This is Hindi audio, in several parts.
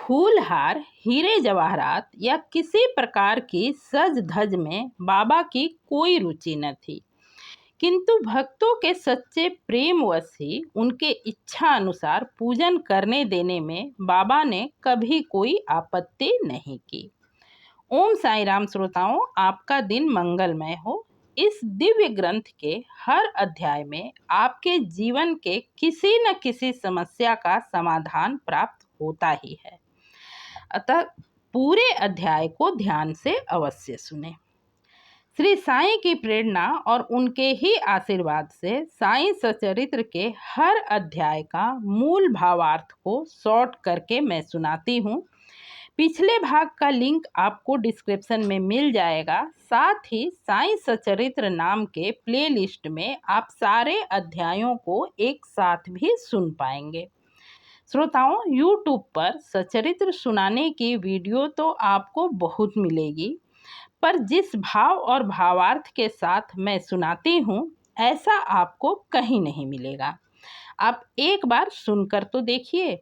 फूलहार, हीरे जवाहरात या किसी प्रकार की सज धज में बाबा की कोई रुचि न थी, किंतु भक्तों के सच्चे प्रेमवश ही उनके इच्छा अनुसार पूजन करने देने में बाबा ने कभी कोई आपत्ति नहीं की। ओम साई राम श्रोताओं, आपका दिन मंगलमय हो। इस दिव्य ग्रंथ के हर अध्याय में आपके जीवन के किसी न किसी समस्या का समाधान प्राप्त होता ही है, अतः पूरे अध्याय को ध्यान से अवश्य सुने। श्री साईं की प्रेरणा और उनके ही आशीर्वाद से साईं सचरित्र के हर अध्याय का मूल भावार्थ को शॉर्ट करके मैं सुनाती हूँ। पिछले भाग का लिंक आपको डिस्क्रिप्शन में मिल जाएगा। साथ ही साईं सचरित्र नाम के प्लेलिस्ट में आप सारे अध्यायों को एक साथ भी सुन पाएंगे। श्रोताओं, YouTube पर सचरित्र सुनाने की वीडियो तो आपको बहुत मिलेगी, पर जिस भाव और भावार्थ के साथ मैं सुनाती हूँ ऐसा आपको कहीं नहीं मिलेगा। आप एक बार सुनकर तो देखिए।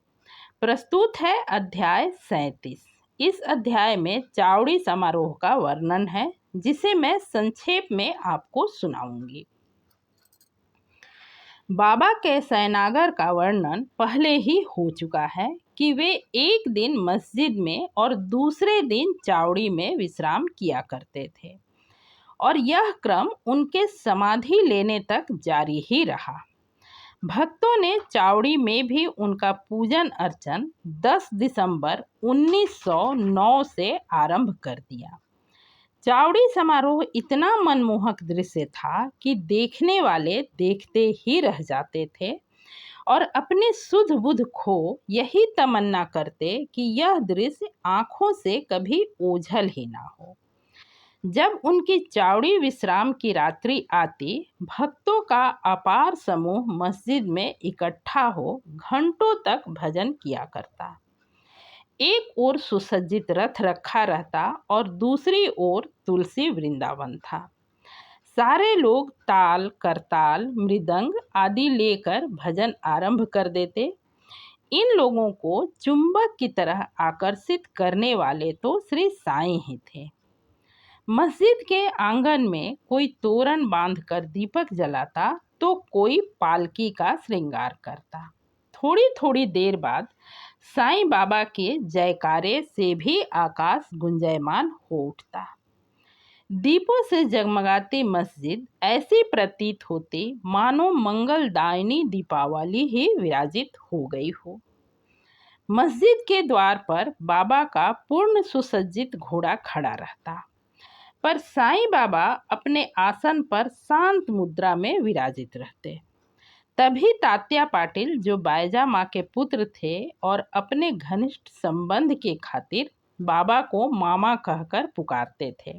प्रस्तुत है अध्याय 37। इस अध्याय में चावड़ी समारोह का वर्णन है, जिसे मैं संक्षेप में आपको सुनाऊंगी। बाबा के सैनागर का वर्णन पहले ही हो चुका है कि वे एक दिन मस्जिद में और दूसरे दिन चावड़ी में विश्राम किया करते थे, और यह क्रम उनके समाधि लेने तक जारी ही रहा। भक्तों ने चावड़ी में भी उनका पूजन अर्चन 10 दिसंबर 1909 से आरंभ कर दिया। चावड़ी समारोह इतना मनमोहक दृश्य था कि देखने वाले देखते ही रह जाते थे और अपनी सुध बुध खो यही तमन्ना करते कि यह दृश्य आंखों से कभी ओझल ही ना हो। जब उनकी चावड़ी विश्राम की रात्रि आती, भक्तों का अपार समूह मस्जिद में इकट्ठा हो घंटों तक भजन किया करता। एक ओर सुसज्जित रथ रखा रहता और दूसरी ओर तुलसी वृंदावन था। सारे लोग ताल, करताल, मृदंग आदि लेकर भजन आरंभ कर देते। इन लोगों को चुंबक की तरह आकर्षित करने वाले तो श्री साईं ही थे। मस्जिद के आंगन में कोई तोरण बांधकर दीपक जलाता तो कोई पालकी का श्रृंगार करता। थोड़ी थोड़ी देर बाद साईं बाबा के जयकारे से भी आकाश गुंजायमान हो उठता। दीपों से जगमगाती मस्जिद ऐसी प्रतीत होती मानो मंगलदायिनी दीपावली ही विराजित हो गई हो। मस्जिद के द्वार पर बाबा का पूर्ण सुसज्जित घोड़ा खड़ा रहता, पर साईं बाबा अपने आसन पर शांत मुद्रा में विराजित रहते। तभी तात्या पाटिल, जो बायजा माँ के पुत्र थे और अपने घनिष्ठ संबंध के खातिर बाबा को मामा कहकर पुकारते थे,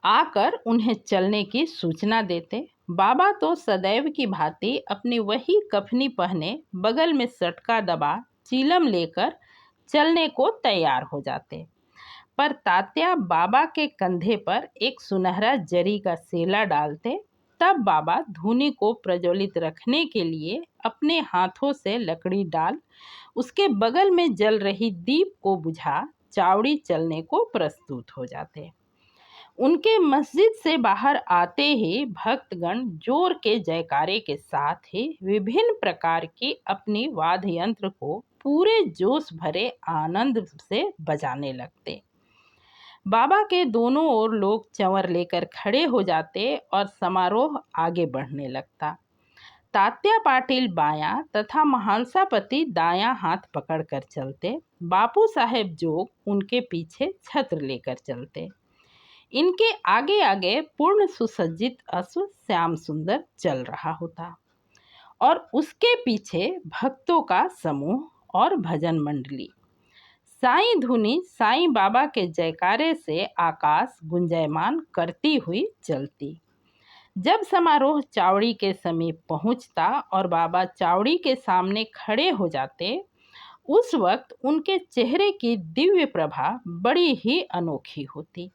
आकर उन्हें चलने की सूचना देते। बाबा तो सदैव की भांति अपनी वही कफनी पहने, बगल में सटका दबा, चीलम लेकर चलने को तैयार हो जाते। पर तात्या बाबा के कंधे पर एक सुनहरा जरी का सेला डालते। तब बाबा धूनी को प्रज्वलित रखने के लिए अपने हाथों से लकड़ी डाल उसके बगल में जल रही दीप को बुझा चावड़ी चलने को प्रस्तुत हो जाते। उनके मस्जिद से बाहर आते ही भक्तगण जोर के जयकारे के साथ ही विभिन्न प्रकार की अपनी वाद्य यंत्र को पूरे जोश भरे आनंद से बजाने लगते। बाबा के दोनों ओर लोग चंवर लेकर खड़े हो जाते और समारोह आगे बढ़ने लगता। तात्या पाटिल बायां तथा महालसापति दायां हाथ पकड़कर चलते। बापू साहेब जोग उनके पीछे छत्र लेकर चलते। इनके आगे आगे पूर्ण सुसज्जित अश्व श्याम सुंदर चल रहा होता और उसके पीछे भक्तों का समूह और भजन मंडली। साईं धुनी साईं बाबा के जयकारे से आकाश गुंजायमान करती हुई चलती। जब समारोह चावड़ी के समीप पहुंचता और बाबा चावड़ी के सामने खड़े हो जाते, उस वक्त उनके चेहरे की दिव्य प्रभा बड़ी ही अनोखी होती।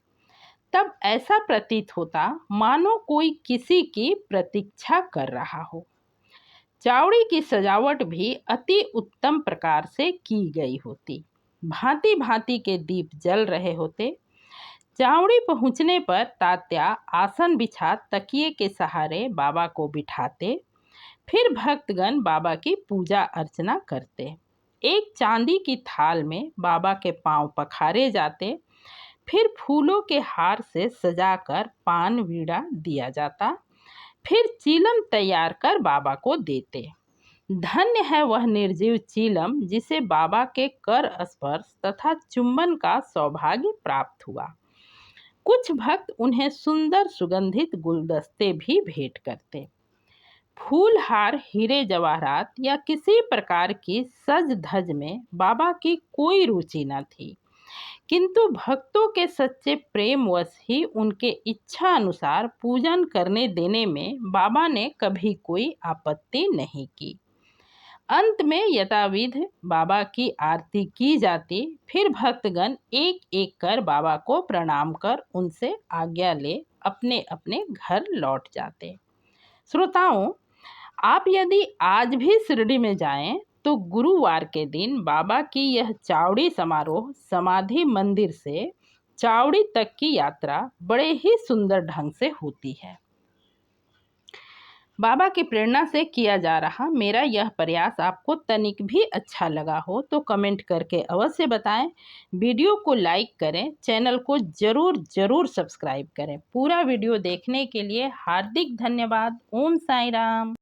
तब ऐसा प्रतीत होता मानो कोई किसी की प्रतीक्षा कर रहा हो। चावड़ी की सजावट भी अति उत्तम प्रकार से की गई होती। भांति भांति के दीप जल रहे होते। चावड़ी पहुंचने पर तात्या आसन बिछा तकिए के सहारे बाबा को बिठाते। फिर भक्तगण बाबा की पूजा अर्चना करते। एक चांदी की थाल में बाबा के पांव पखारे जाते। फिर फूलों के हार से सजाकर पान वीड़ा दिया जाता। फिर चीलम तैयार कर बाबा को देते। धन्य है वह निर्जीव चीलम जिसे बाबा के कर स्पर्श तथा चुंबन का सौभाग्य प्राप्त हुआ। कुछ भक्त उन्हें सुंदर सुगंधित गुलदस्ते भी भेंट करते। फूल हार, हीरे जवाहरात या किसी प्रकार की सज धज में बाबा की कोई रुचि न थी, किंतु भक्तों के सच्चे प्रेमवश ही उनके इच्छा अनुसार पूजन करने देने में बाबा ने कभी कोई आपत्ति नहीं की। अंत में यथाविध बाबा की आरती की जाती। फिर भक्तगण एक एक कर बाबा को प्रणाम कर उनसे आज्ञा ले अपने अपने घर लौट जाते। श्रोताओं, आप यदि आज भी शिरडी में जाएं तो गुरुवार के दिन बाबा की यह चावड़ी समारोह समाधि मंदिर से चावड़ी तक की यात्रा बड़े ही सुंदर ढंग से होती है। बाबा की प्रेरणा से किया जा रहा मेरा यह प्रयास आपको तनिक भी अच्छा लगा हो तो कमेंट करके अवश्य बताएं। वीडियो को लाइक करें, चैनल को जरूर सब्सक्राइब करें। पूरा वीडियो देखने के लिए हार्दिक धन्यवाद। ओम साई राम।